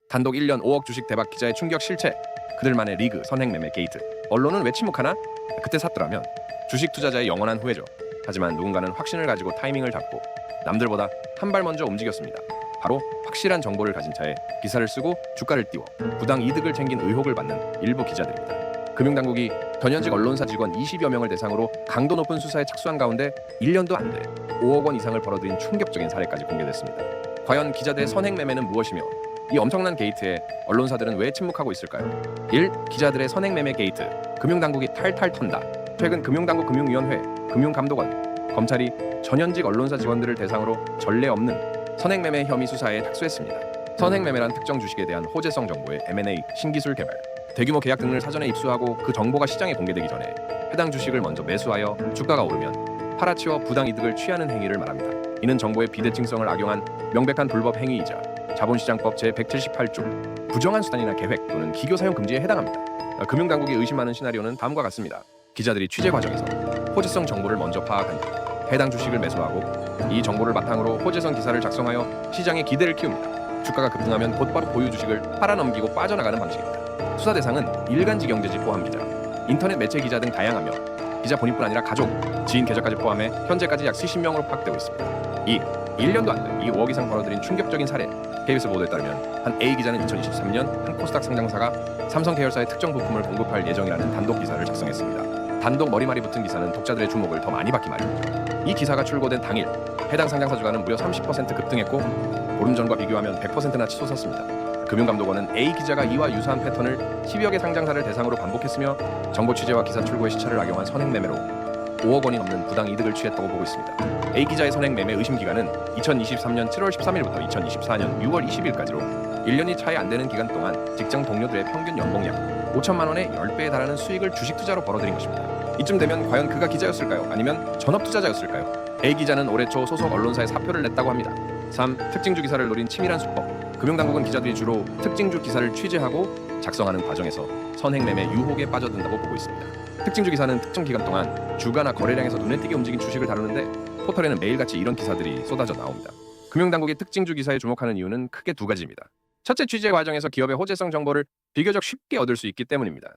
단독 1년 5억 주식 대박 기자의 충격 실체. 그들만의 리그 선행 매매 게이트. 언론은 왜 침묵하나? 그때 샀더라면 주식 투자자의 영원한 후회죠. 하지만 누군가는 확신을 가지고 타이밍을 잡고 남들보다 한 발 먼저 움직였습니다. 바로 확실한 정보를 가진 차에 기사를 쓰고 주가를 띄워 부당 이득을 챙긴 의혹을 받는 일부 기자들입니다. 금융당국이 전현직 언론사 직원 20여 명을 대상으로 강도 높은 수사에 착수한 가운데 1년도 안 돼 5억 원 이상을 벌어들인 충격적인 사례까지 공개됐습니다. 과연 기자들의 선행 매매는 무엇이며 이 엄청난 게이트에 언론사들은 왜 침묵하고 있을까요? 1. 기자들의 선행 매매 게이트. 금융당국이 탈탈 턴다. 최근 금융당국 금융위원회, 금융감독원, 검찰이 전현직 언론사 직원들을 대상으로 전례 없는 선행 매매 혐의 수사에 착수했습니다. 선행 매매란 특정 주식에 대한 호재성 정보의 M&A, 신기술 개발, 대규모 계약 등을 사전에 입수하고 그 정보가 시장에 공개되기 전에 해당 주식을 먼저 매수하여 주가가 오르면 팔아치워 부당 이득을 취하는 행위를 말합니다. 이는 정보의 비대칭성을 악용한 명백한 불법 행위이자 자본시장법 제178조 부정한 수단이나 계획 또는 기교 사용 금지에 해당합니다. 금융당국이 의심하는 시나리오는 다음과 같습니다. 기자들이 취재 과정에서 호재성 정보를 먼저 파악한 뒤 해당 주식을 매수하고 이 정보를 바탕으로 호재성 기사를 작성하여 시장의 기대를 키웁니다. 주가가 급등하면 곧바로 보유 주식을 팔아넘기고 빠져나가는 방식입니다. 수사 대상은 일간지 경제지 포함기자, 인터넷 매체 기자 등 다양하며 기자 본인뿐 아니라 가족, 지인 계좌까지 포함해 현재까지 약 70명으로 파악되고 있습니다. 2. 1년도 안 된 이 5억 이상 벌어들인 충격적인 사례. KBS 보도에 따르면 한 A 기자는 2023년 한 코스닥 상장사가 삼성 계열사의 특정 부품을 공급할 예정이라는 단독 기사를 작성했습니다. 단독 머리말이 붙은 기사는 독자들의 주목을 더 많이 받기 마련이죠. 이 기사가 출고된 당일 해당 상장사 주가는 무려 30% 급등했고 보름 전과 비교하면 100%나 치솟았습니다. 금융감독원은 A 기자가 이와 유사한 패턴을 10여 개 상장사를 대상으로 반복했으며 정보 취재와 기사 출고의 시차를 악용한 선행 매매로 5억 원이 넘는 부당 이득을 취했다고 보고 있습니다. A 기자의 선행 매매 의심 기간은 2023년 7월 13일부터 2024년 6월 20일까지로 1년이 차이 안 되는 기간 동안 직장 동료들의 평균 연봉 약 5천만 원의 10배에 달하는 수익을 주식 투자로 벌어들인 것입니다. 이쯤 되면 과연 그가 기자였을까요? 아니면 전업 투자자였을까요? A 기자는 올해 초 소속 언론사에 사표를 냈다고 합니다. 3. 특징주 기사를 노린 치밀한 수법. 금융당국은 기자들이 주로 특징주 기사를 취재하고 작성하는 과정에서 선행 매매 유혹에 빠져든다고 보고 있습니다. 특징주 기사는 특정 기간 동안 주가나 거래량에서 눈에 띄게 움직인 주식을 다루는데 포털에는 매일같이 이런 기사들이 쏟아져 나옵니다. 금융당국이 특징주 기사에 주목하는 이유는 크게 두 가지입니다. 첫째, 취재 과정에서 기업의 호재성 정보를 비교적 쉽게 얻을 수 있기 때문입니다.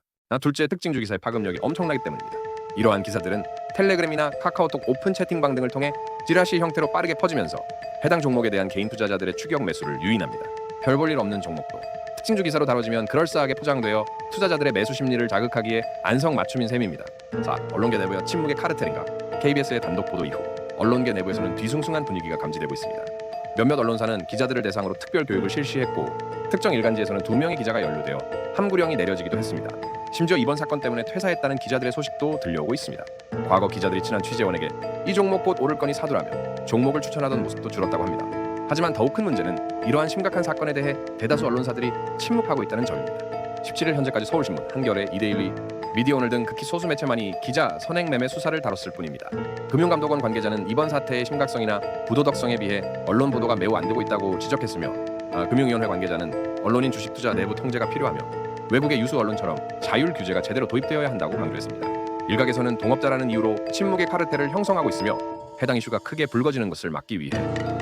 둘째, 특징주 기사의 파급력이 엄청나기 때문입니다. 이러한 기사들은 텔레그램이나 카카오톡 오픈 채팅방 등을 통해 찌라시 형태로 빠르게 퍼지면서 해당 종목에 대한 개인 투자자들의 추격 매수를 유인합니다. 별 볼 일 없는 종목도 특징주 기사로 다뤄지면 그럴싸하게 포장되어 투자자들의 매수 심리를 자극하기에 안성맞춤인 셈입니다. 4. 언론계 내부의 침묵의 카르텔인가? KBS의 단독 보도 이후 언론계 내부에서는 뒤숭숭한 분위기가 감지되고 있습니다. 몇몇 언론사는 기자들을 대상으로 특별 교육을 실시했고 특정 일간지에서는 2명의 기자가 연루되어 함구령이 내려지기도 했습니다. 심지어 이번 사건 때문에 퇴사했다는 기자들의 소식도 들려오고 있습니다. 과거 기자들이 친한 취재원에게 이 종목 곧 오를 거니 사두라며 종목을 추천하던 모습도 줄었다고 합니다. 하지만 더욱 큰 문제는 이러한 심각한 사건에 대해 대다수 언론사들이 침묵하고 있다는 점입니다. 17일 현재까지 서울신문, 한겨레, 이데일리, 미디어오늘 등 극히 소수 매체만이 기자 선행 매매 수사를 다뤘을 뿐입니다. 금융감독원 관계자는 이번 사태의 심각성이나 부도덕성에 비해 언론 보도가 매우 안 되고 있다고 지적했으며 금융위원회 관계자는 언론인 주식 투자 내부 통제가 필요하며 외국의 유수 언론처럼 자율 규제가 제대로 도입되어야 한다고 강조했습니다. 일각에서는 동업자라는 이유로 침묵의 카르텔을 형성하고 있으며 해당 이슈가 크게 불거지는 것을 막기 위해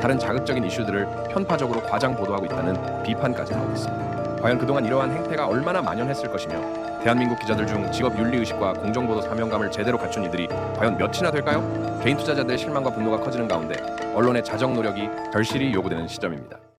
다른 자극적인 이슈들을 편파적으로 과장 보도하고 있다는 비판까지 나오고 있습니다. 과연 그동안 이러한 행태가 얼마나 만연했을 것이며 대한민국 기자들 중 직업 윤리의식과 공정보도 사명감을 제대로 갖춘 이들이 과연 몇이나 될까요? 개인 투자자들의 실망과 분노가 커지는 가운데 언론의 자정 노력이 절실히 요구되는 시점입니다.